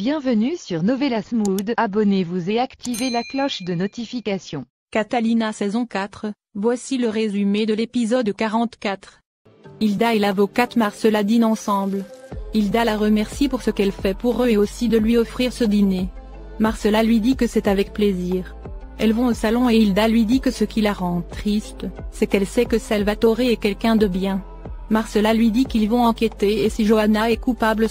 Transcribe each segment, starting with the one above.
Bienvenue sur Novelas Mood, abonnez-vous et activez la cloche de notification. Catalina saison 4, voici le résumé de l'épisode 44. Hilda et l'avocate Marcella dînent ensemble. Hilda la remercie pour ce qu'elle fait pour eux et aussi de lui offrir ce dîner. Marcella lui dit que c'est avec plaisir. Elles vont au salon et Hilda lui dit que ce qui la rend triste, c'est qu'elle sait que Salvatore est quelqu'un de bien. Marcella lui dit qu'ils vont enquêter et si Johanna est coupable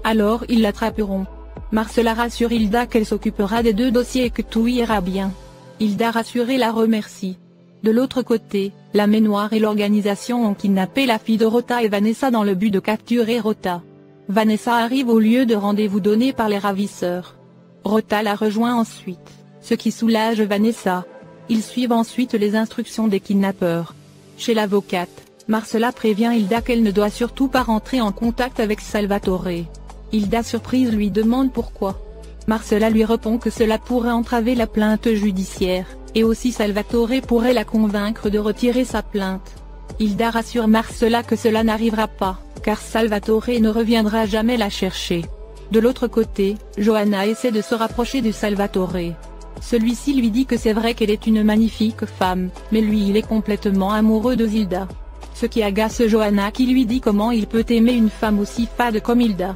alors ils l'attraperont. Marcella rassure Hilda qu'elle s'occupera des deux dossiers et que tout ira bien. Hilda rassurée la remercie. De l'autre côté, la Main Noire et l'organisation ont kidnappé la fille de Rota et Vanessa dans le but de capturer Rota. Vanessa arrive au lieu de rendez-vous donné par les ravisseurs. Rota la rejoint ensuite, ce qui soulage Vanessa. Ils suivent ensuite les instructions des kidnappeurs. Chez l'avocate, Marcella prévient Hilda qu'elle ne doit surtout pas rentrer en contact avec Salvatore. Hilda surprise lui demande pourquoi. Marcella lui répond que cela pourrait entraver la plainte judiciaire, et aussi Salvatore pourrait la convaincre de retirer sa plainte. Hilda rassure Marcella que cela n'arrivera pas, car Salvatore ne reviendra jamais la chercher. De l'autre côté, Johanna essaie de se rapprocher de Salvatore. Celui-ci lui dit que c'est vrai qu'elle est une magnifique femme, mais lui il est complètement amoureux de Hilda. Ce qui agace Johanna qui lui dit comment il peut aimer une femme aussi fade comme Hilda.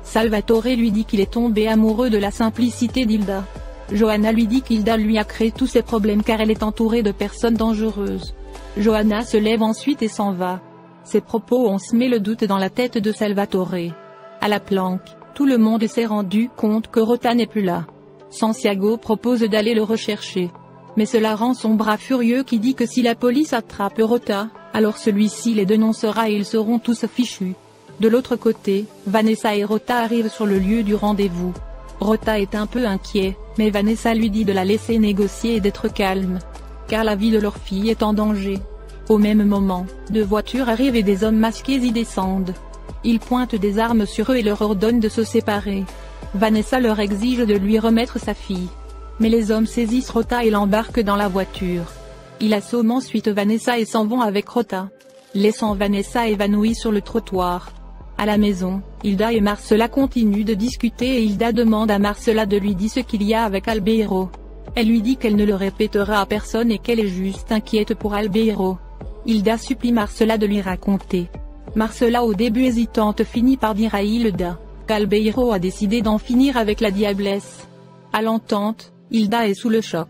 Salvatore lui dit qu'il est tombé amoureux de la simplicité d'Hilda. Johanna lui dit qu'Hilda lui a créé tous ses problèmes car elle est entourée de personnes dangereuses. Johanna se lève ensuite et s'en va. Ces propos ont semé le doute dans la tête de Salvatore. À la planque, tout le monde s'est rendu compte que Rota n'est plus là. Santiago propose d'aller le rechercher. Mais cela rend son bras furieux qui dit que si la police attrape Rota, alors celui-ci les dénoncera et ils seront tous fichus. De l'autre côté, Vanessa et Rota arrivent sur le lieu du rendez-vous. Rota est un peu inquiet, mais Vanessa lui dit de la laisser négocier et d'être calme. Car la vie de leur fille est en danger. Au même moment, deux voitures arrivent et des hommes masqués y descendent. Ils pointent des armes sur eux et leur ordonnent de se séparer. Vanessa leur exige de lui remettre sa fille. Mais les hommes saisissent Rota et l'embarquent dans la voiture. Ils assomment ensuite Vanessa et s'en vont avec Rota, laissant Vanessa évanouie sur le trottoir. À la maison, Hilda et Marcella continuent de discuter et Hilda demande à Marcella de lui dire ce qu'il y a avec Albeiro. Elle lui dit qu'elle ne le répétera à personne et qu'elle est juste inquiète pour Albeiro. Hilda supplie Marcella de lui raconter. Marcella au début hésitante finit par dire à Hilda qu'Albeiro a décidé d'en finir avec la diablesse. À l'entente, Hilda est sous le choc.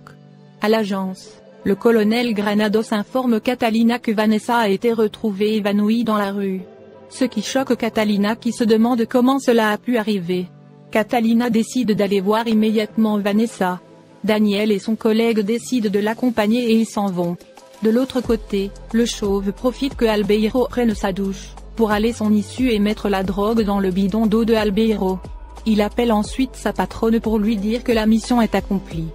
À l'agence, le colonel Granados informe Catalina que Vanessa a été retrouvée évanouie dans la rue. Ce qui choque Catalina qui se demande comment cela a pu arriver. Catalina décide d'aller voir immédiatement Vanessa. Daniel et son collègue décident de l'accompagner et ils s'en vont. De l'autre côté, le chauve profite que Albeiro prenne sa douche, pour aller son issue et mettre la drogue dans le bidon d'eau de Albeiro. Il appelle ensuite sa patronne pour lui dire que la mission est accomplie.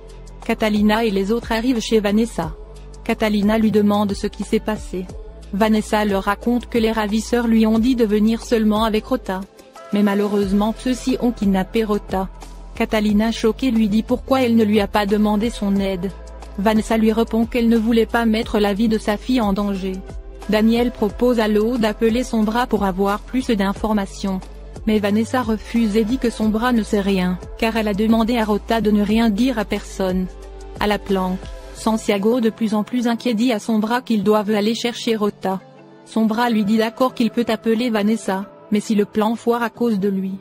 Catalina et les autres arrivent chez Vanessa. Catalina lui demande ce qui s'est passé. Vanessa leur raconte que les ravisseurs lui ont dit de venir seulement avec Rota. Mais malheureusement ceux-ci ont kidnappé Rota. Catalina choquée lui dit pourquoi elle ne lui a pas demandé son aide. Vanessa lui répond qu'elle ne voulait pas mettre la vie de sa fille en danger. Daniel propose à Lo d'appeler son bras pour avoir plus d'informations. Mais Vanessa refuse et dit que son bras ne sait rien, car elle a demandé à Rota de ne rien dire à personne. À la planque, Santiago de plus en plus inquiet dit à son bras qu'ils doivent aller chercher Rota. Son bras lui dit d'accord qu'il peut appeler Vanessa, mais si le plan foire à cause de lui,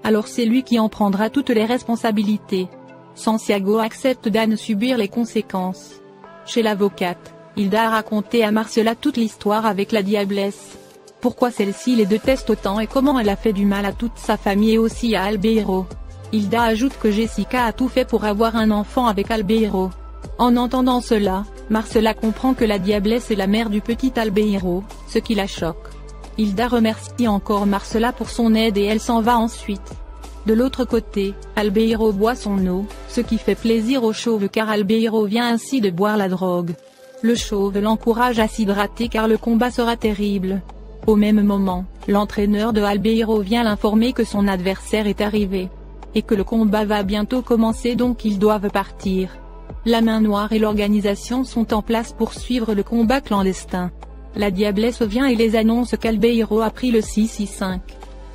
alors c'est lui qui en prendra toutes les responsabilités. Santiago accepte d'en subir les conséquences. Chez l'avocate, Hilda a raconté à Marcella toute l'histoire avec la diablesse. Pourquoi celle-ci les déteste autant et comment elle a fait du mal à toute sa famille et aussi à Albeiro. Hilda ajoute que Jessica a tout fait pour avoir un enfant avec Albeiro. En entendant cela, Marcella comprend que la diablesse est la mère du petit Albeiro, ce qui la choque. Hilda remercie encore Marcella pour son aide et elle s'en va ensuite. De l'autre côté, Albeiro boit son eau, ce qui fait plaisir au chauve car Albeiro vient ainsi de boire la drogue. Le chauve l'encourage à s'hydrater car le combat sera terrible. Au même moment, l'entraîneur de Albeiro vient l'informer que son adversaire est arrivé. Et que le combat va bientôt commencer donc ils doivent partir. La Main Noire et l'organisation sont en place pour suivre le combat clandestin. La diablesse vient et les annonce qu'Albeiro a pris le 665.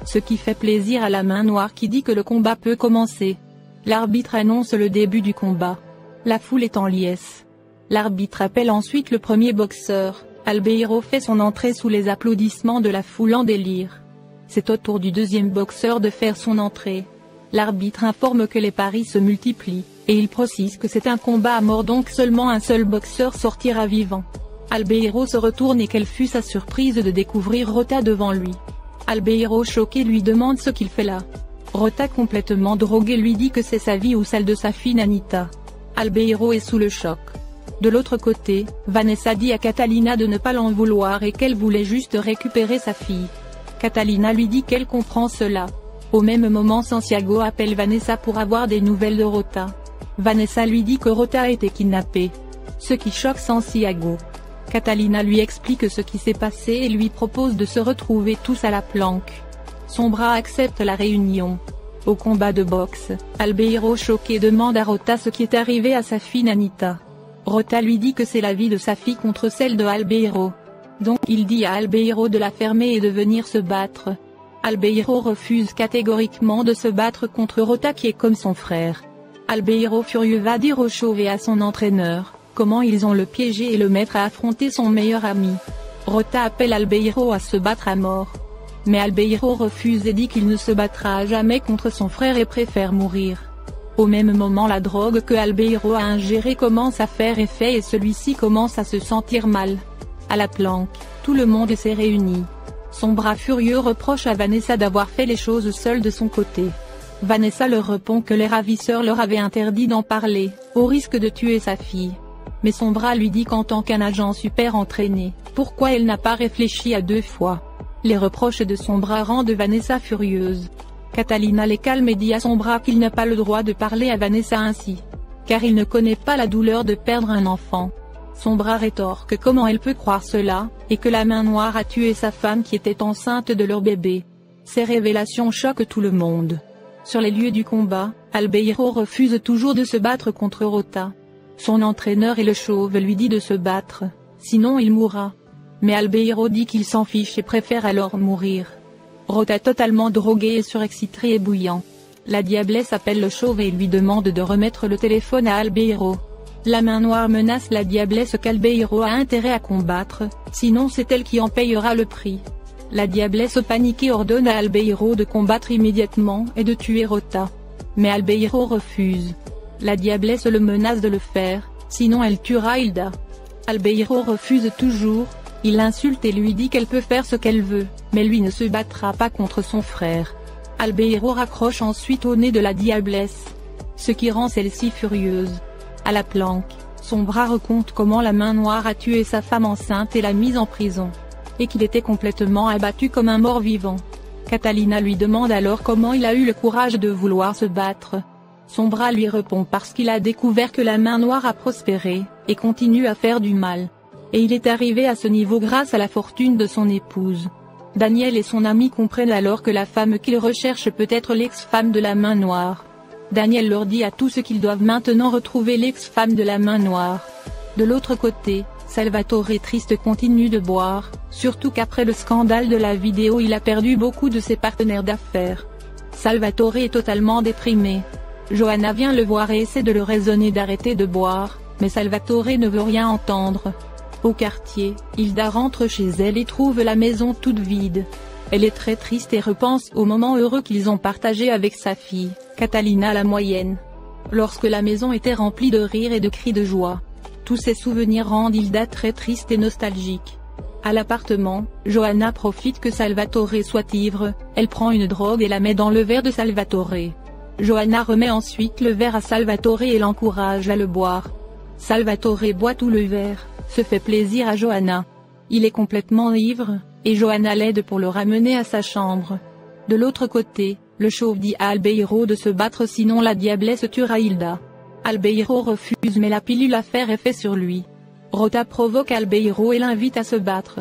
ce qui fait plaisir à la main noire qui dit que le combat peut commencer. L'arbitre annonce le début du combat. La foule est en liesse. L'arbitre appelle ensuite le premier boxeur. Albeiro fait son entrée sous les applaudissements de la foule en délire. C'est au tour du deuxième boxeur de faire son entrée. L'arbitre informe que les paris se multiplient, et il précise que c'est un combat à mort donc seulement un seul boxeur sortira vivant. Albeiro se retourne et quelle fut sa surprise de découvrir Rota devant lui. Albeiro choqué lui demande ce qu'il fait là. Rota complètement drogué lui dit que c'est sa vie ou celle de sa fille Anita. Albeiro est sous le choc. De l'autre côté, Vanessa dit à Catalina de ne pas l'en vouloir et qu'elle voulait juste récupérer sa fille. Catalina lui dit qu'elle comprend cela. Au même moment Santiago appelle Vanessa pour avoir des nouvelles de Rota. Vanessa lui dit que Rota a été kidnappée. Ce qui choque Santiago. Catalina lui explique ce qui s'est passé et lui propose de se retrouver tous à la planque. Sombra accepte la réunion. Au combat de boxe, Albeiro choqué demande à Rota ce qui est arrivé à sa fille Anita. Rota lui dit que c'est la vie de sa fille contre celle de Albeiro. Donc il dit à Albeiro de la fermer et de venir se battre. Albeiro refuse catégoriquement de se battre contre Rota qui est comme son frère. Albeiro furieux va dire au chauve et à son entraîneur comment ils ont le piégé et le mettre à affronter son meilleur ami. Rota appelle Albeiro à se battre à mort. Mais Albeiro refuse et dit qu'il ne se battra jamais contre son frère et préfère mourir. Au même moment la drogue que Albeiro a ingérée commence à faire effet et celui-ci commence à se sentir mal. À la planque, tout le monde s'est réuni. Sombra furieux reproche à Vanessa d'avoir fait les choses seule de son côté. Vanessa leur répond que les ravisseurs leur avaient interdit d'en parler, au risque de tuer sa fille. Mais Sombra lui dit qu'en tant qu'un agent super entraîné, pourquoi elle n'a pas réfléchi à 2 fois. Les reproches de Sombra rendent Vanessa furieuse. Catalina les calme et dit à Sombra qu'il n'a pas le droit de parler à Vanessa ainsi. Car il ne connaît pas la douleur de perdre un enfant. Sombra rétorque comment elle peut croire cela, et que la main noire a tué sa femme qui était enceinte de leur bébé. Ces révélations choquent tout le monde. Sur les lieux du combat, Albeiro refuse toujours de se battre contre Rota. Son entraîneur et le chauve lui dit de se battre, sinon il mourra. Mais Albeiro dit qu'il s'en fiche et préfère alors mourir. Rota totalement drogué et surexcité et bouillant. La diablesse appelle le chauve et lui demande de remettre le téléphone à Albeiro. La main noire menace la diablesse qu'Albeiro a intérêt à combattre, sinon c'est elle qui en payera le prix. La diablesse paniquée ordonne à Albeiro de combattre immédiatement et de tuer Rota. Mais Albeiro refuse. La diablesse le menace de le faire, sinon elle tuera Hilda. Albeiro refuse toujours, il l'insulte et lui dit qu'elle peut faire ce qu'elle veut, mais lui ne se battra pas contre son frère. Albeiro raccroche ensuite au nez de la diablesse. Ce qui rend celle-ci furieuse. À la planque, Sombra raconte comment la main noire a tué sa femme enceinte et l'a mise en prison. Et qu'il était complètement abattu comme un mort-vivant. Catalina lui demande alors comment il a eu le courage de vouloir se battre. Sombra lui répond parce qu'il a découvert que la main noire a prospéré, et continue à faire du mal. Et il est arrivé à ce niveau grâce à la fortune de son épouse. Daniel et son ami comprennent alors que la femme qu'ils recherchent peut être l'ex-femme de la main noire. Daniel leur dit à tous qu'ils doivent maintenant retrouver l'ex-femme de la main noire. De l'autre côté, Salvatore triste continue de boire, surtout qu'après le scandale de la vidéo il a perdu beaucoup de ses partenaires d'affaires. Salvatore est totalement déprimé. Johanna vient le voir et essaie de le raisonner d'arrêter de boire, mais Salvatore ne veut rien entendre. Au quartier, Hilda rentre chez elle et trouve la maison toute vide. Elle est très triste et repense au moment heureux qu'ils ont partagé avec sa fille, Catalina la moyenne. Lorsque la maison était remplie de rires et de cris de joie. Tous ces souvenirs rendent Hilda très triste et nostalgique. À l'appartement, Johanna profite que Salvatore soit ivre, elle prend une drogue et la met dans le verre de Salvatore. Johanna remet ensuite le verre à Salvatore et l'encourage à le boire. Salvatore boit tout le verre, se fait plaisir à Johanna. Il est complètement ivre, et Johanna l'aide pour le ramener à sa chambre. De l'autre côté, le chauve dit à Albeiro de se battre sinon la diablesse tuera Hilda. Albeiro refuse mais la pilule a fait effet sur lui. Rota provoque Albeiro et l'invite à se battre.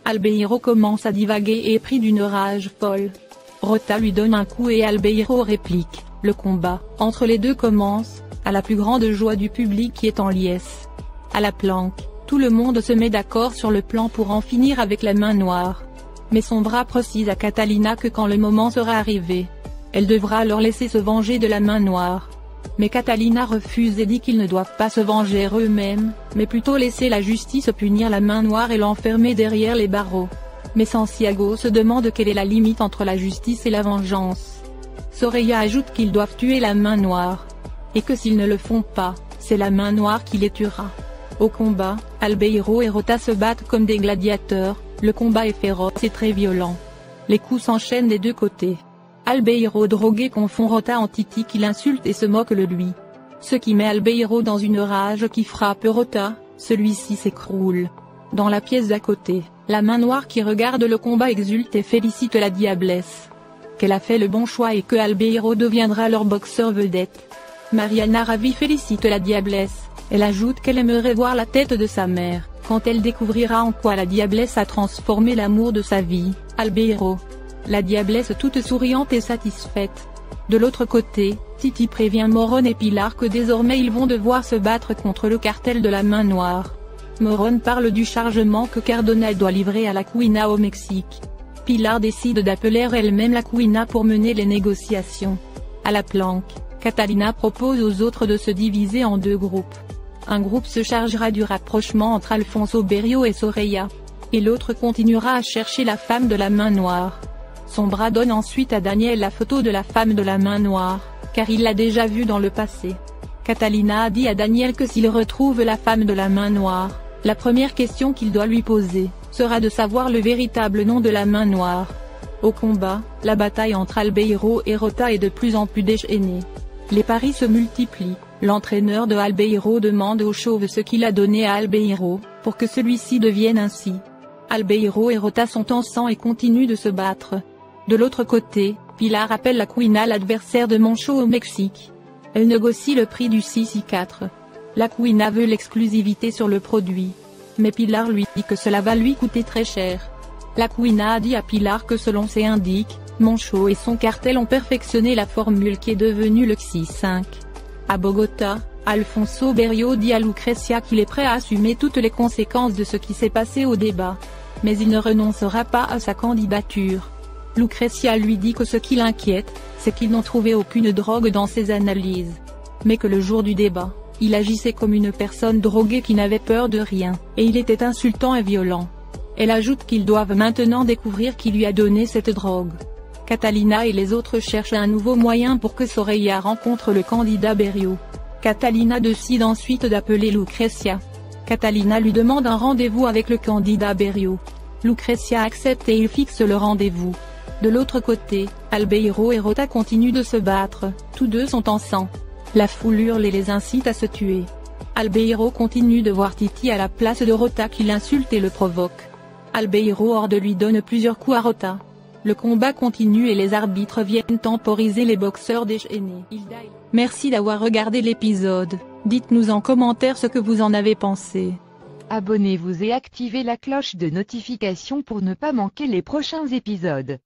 Albeiro commence à divaguer et est pris d'une rage folle. Rota lui donne un coup et Albeiro réplique. Le combat entre les deux commence, à la plus grande joie du public qui est en liesse. À la planque, tout le monde se met d'accord sur le plan pour en finir avec la main noire. Mais Sombra précise à Catalina que quand le moment sera arrivé, elle devra leur laisser se venger de la main noire. Mais Catalina refuse et dit qu'ils ne doivent pas se venger eux-mêmes, mais plutôt laisser la justice punir la main noire et l'enfermer derrière les barreaux. Mais Santiago se demande quelle est la limite entre la justice et la vengeance. Soraya ajoute qu'ils doivent tuer la main noire. Et que s'ils ne le font pas, c'est la main noire qui les tuera. Au combat, Albeiro et Rota se battent comme des gladiateurs, le combat est féroce et très violent. Les coups s'enchaînent des deux côtés. Albeiro drogué confond Rota en Titi qui l'insulte et se moque de lui. Ce qui met Albeiro dans une rage qui frappe Rota, celui-ci s'écroule. Dans la pièce d'à côté, la main noire qui regarde le combat exulte et félicite la diablesse. Qu'elle a fait le bon choix et que Albeiro deviendra leur boxeur vedette. Mariana ravie félicite la diablesse. Elle ajoute qu'elle aimerait voir la tête de sa mère, quand elle découvrira en quoi la diablesse a transformé l'amour de sa vie, Albeiro. La diablesse toute souriante et satisfaite. De l'autre côté, Titi prévient Moron et Pilar que désormais ils vont devoir se battre contre le cartel de la main noire. Moron parle du chargement que Cardona doit livrer à la Cuina au Mexique. Pilar décide d'appeler elle-même la Cuina pour mener les négociations. À la planque, Catalina propose aux autres de se diviser en deux groupes. Un groupe se chargera du rapprochement entre Alfonso Berrio et Soraya. Et l'autre continuera à chercher la femme de la main noire. Sombra donne ensuite à Daniel la photo de la femme de la main noire, car il l'a déjà vue dans le passé. Catalina a dit à Daniel que s'il retrouve la femme de la main noire, la première question qu'il doit lui poser, sera de savoir le véritable nom de la main noire. Au combat, la bataille entre Albeiro et Rota est de plus en plus déchaînée. Les paris se multiplient, l'entraîneur de Albeiro demande au chauve ce qu'il a donné à Albeiro, pour que celui-ci devienne ainsi. Albeiro et Rota sont en sang et continuent de se battre. De l'autre côté, Pilar appelle la Cuina l'adversaire de Moncho au Mexique. Elle négocie le prix du 6i4. La Cuina veut l'exclusivité sur le produit. Mais Pilar lui dit que cela va lui coûter très cher. La Cuina a dit à Pilar que selon ses indices, Moncho et son cartel ont perfectionné la formule qui est devenue le 6-5. À Bogota, Alfonso Berrio dit à Lucrecia qu'il est prêt à assumer toutes les conséquences de ce qui s'est passé au débat. Mais il ne renoncera pas à sa candidature. Lucrecia lui dit que ce qui l'inquiète, c'est qu'ils n'ont trouvé aucune drogue dans ses analyses. Mais que le jour du débat, il agissait comme une personne droguée qui n'avait peur de rien, et il était insultant et violent. Elle ajoute qu'ils doivent maintenant découvrir qui lui a donné cette drogue. Catalina et les autres cherchent un nouveau moyen pour que Soraya rencontre le candidat Berrio. Catalina décide ensuite d'appeler Lucrecia. Catalina lui demande un rendez-vous avec le candidat Berrio. Lucrecia accepte et il fixe le rendez-vous. De l'autre côté, Albeiro et Rota continuent de se battre, tous deux sont en sang. La foule hurle et les incite à se tuer. Albeiro continue de voir Titi à la place de Rota qui l'insulte et le provoque. Albeiro hors de lui donne plusieurs coups à Rota. Le combat continue et les arbitres viennent temporiser les boxeurs déchaînés. Merci d'avoir regardé l'épisode. Dites-nous en commentaire ce que vous en avez pensé. Abonnez-vous et activez la cloche de notification pour ne pas manquer les prochains épisodes.